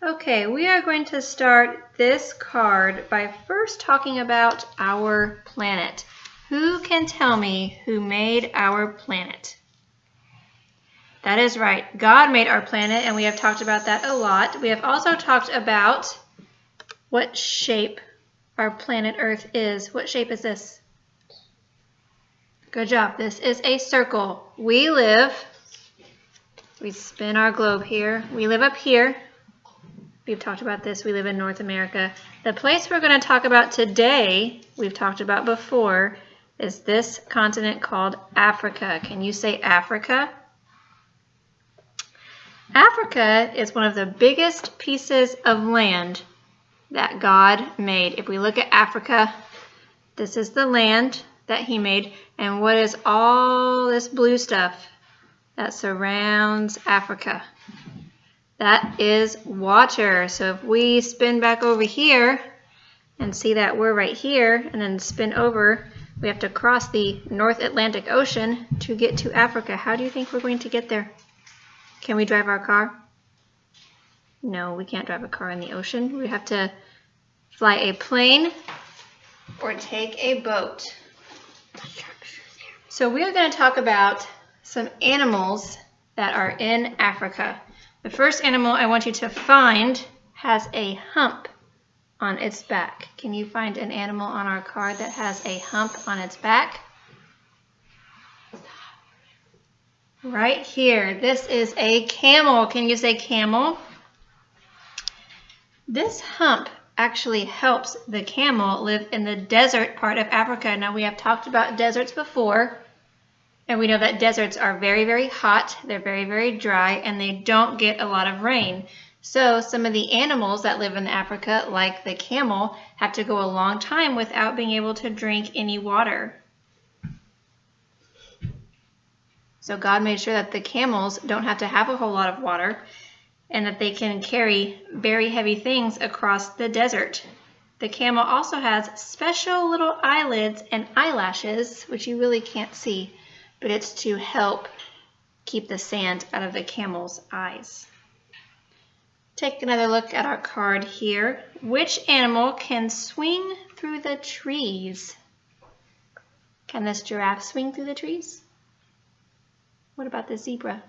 Okay, we are going to start this card by first talking about our planet. Who can tell me who made our planet? That is right. God made our planet, and we have talked about that a lot. We have also talked about what shape our planet Earth is. What shape is this? Good job. This is a circle. We spin our globe here. We live up here. We've talked about this. We live in North America. The place we're going to talk about today, we've talked about before, is this continent called Africa. Can you say Africa? Africa is one of the biggest pieces of land that God made. If we look at Africa, this is the land that He made. And what is all this blue stuff that surrounds Africa? That is water. So if we spin back over here and see that we're right here and then spin over, we have to cross the North Atlantic Ocean to get to Africa. How do you think we're going to get there? Can we drive our car? No, we can't drive a car in the ocean. We have to fly a plane or take a boat. So we are going to talk about some animals that are in Africa. The first animal I want you to find has a hump on its back. Can you find an animal on our card that has a hump on its back? Right here. This is a camel. Can you say camel? This hump actually helps the camel live in the desert part of Africa. Now, we have talked about deserts before. And we know that deserts are very, very hot, they're very, very dry, and they don't get a lot of rain. So some of the animals that live in Africa, like the camel, have to go a long time without being able to drink any water. So God made sure that the camels don't have to have a whole lot of water and that they can carry very heavy things across the desert. The camel also has special little eyelids and eyelashes, which you really can't see, but it's to help keep the sand out of the camel's eyes. Take another look at our card here. Which animal can swing through the trees? Can this giraffe swing through the trees? What about the zebra?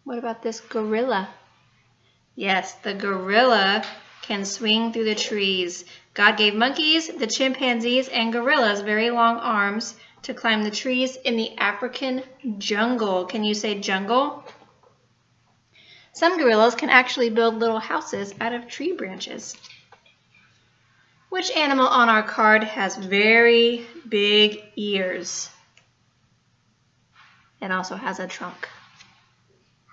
What about this gorilla? Yes, the gorilla can swing through the trees. God gave monkeys, the chimpanzees, and gorillas very long arms to climb the trees in the African jungle. Can you say jungle? Some gorillas can actually build little houses out of tree branches. Which animal on our card has very big ears? It also has a trunk.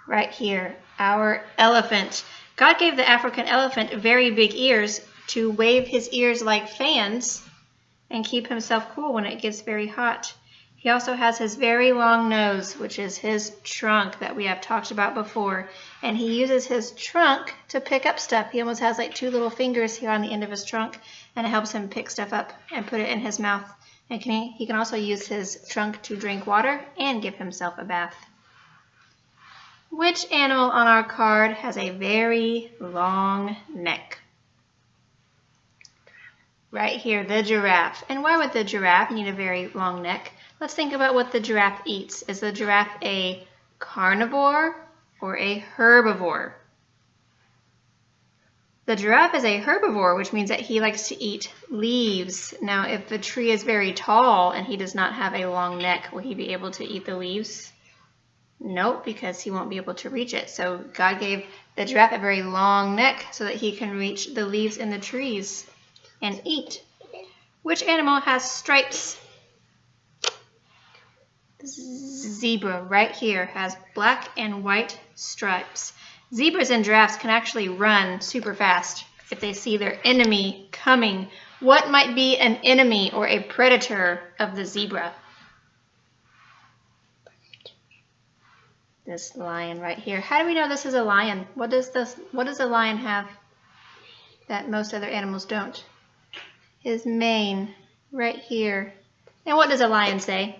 Right here, our elephant. God gave the African elephant very big ears to wave his ears like fans and keep himself cool when it gets very hot. He also has his very long nose, which is his trunk that we have talked about before. And he uses his trunk to pick up stuff. He almost has like 2 little fingers here on the end of his trunk, and it helps him pick stuff up and put it in his mouth. And he can also use his trunk to drink water and give himself a bath. Which animal on our card has a very long neck? Right here, the giraffe. And why would the giraffe need a very long neck? Let's think about what the giraffe eats. Is the giraffe a carnivore or a herbivore? The giraffe is a herbivore, which means that he likes to eat leaves. Now, if the tree is very tall and he does not have a long neck, will he be able to eat the leaves? Nope, because he won't be able to reach it. So God gave the giraffe a very long neck so that he can reach the leaves in the trees and eat. Which animal has stripes? Zebra right here has black and white stripes. Zebras and giraffes can actually run super fast if they see their enemy coming. What might be an enemy or a predator of the zebra? This lion right here. How do we know this is a lion? What does a lion have that most other animals don't? His mane right here. And what does a lion say?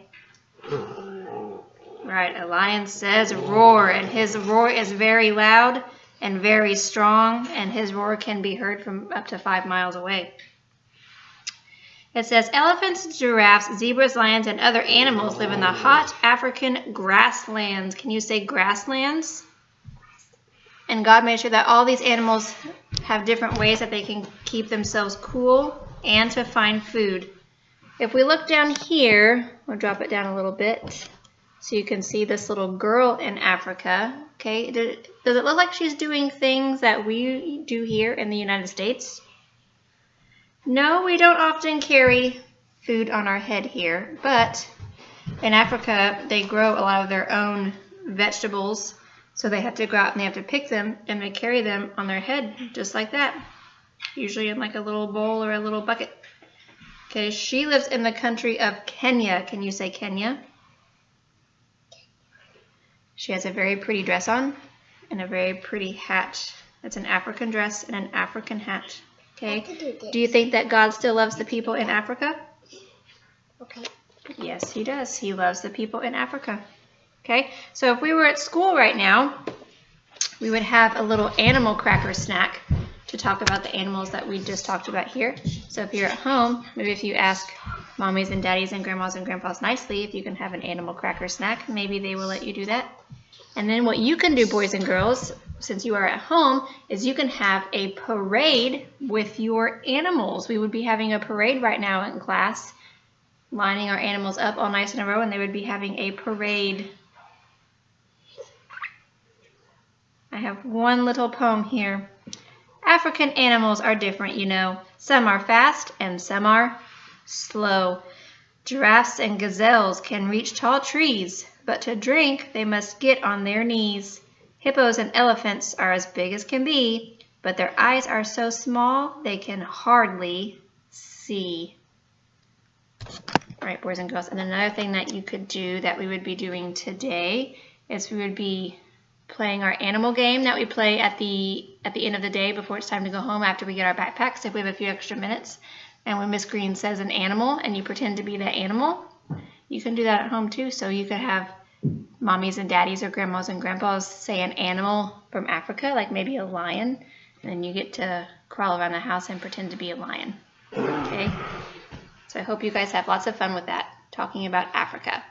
Right, a lion says roar, and his roar is very loud and very strong, and his roar can be heard from up to 5 miles away. It says, elephants, giraffes, zebras, lions, and other animals live in the hot African grasslands. Can you say grasslands? And God made sure that all these animals have different ways that they can keep themselves cool and to find food. If we look down here, we'll drop it down a little bit so you can see this little girl in Africa. Okay, does it look like she's doing things that we do here in the United States? No, we don't often carry food on our head here, but in Africa, they grow a lot of their own vegetables, so they have to go out and they have to pick them, and they carry them on their head just like that, usually in like a little bowl or a little bucket. Okay, she lives in the country of Kenya. Can you say Kenya? She has a very pretty dress on and a very pretty hat. It's an African dress and an African hat. Okay. Do you think that God still loves the people in Africa? Okay. Yes, he does. He loves the people in Africa. Okay. So if we were at school right now, we would have a little animal cracker snack to talk about the animals that we just talked about here. So if you're at home, maybe if you ask mommies and daddies and grandmas and grandpas nicely if you can have an animal cracker snack, maybe they will let you do that. And then what you can do, boys and girls, since you are at home, is you can have a parade with your animals. We would be having a parade right now in class, lining our animals up all nice in a row, and they would be having a parade. I have one little poem here. African animals are different, you know. Some are fast and some are slow. Giraffes and gazelles can reach tall trees, but to drink they must get on their knees. Hippos and elephants are as big as can be, but their eyes are so small they can hardly see. All right, boys and girls, and another thing that you could do that we would be doing today is we would be playing our animal game that we play at the end of the day before it's time to go home after we get our backpacks, if we have a few extra minutes. And when Miss Green says an animal and you pretend to be that animal, you can do that at home too. So you could have mommies and daddies or grandmas and grandpas say an animal from Africa, like maybe a lion, and then you get to crawl around the house and pretend to be a lion. Okay? So I hope you guys have lots of fun with that, talking about Africa.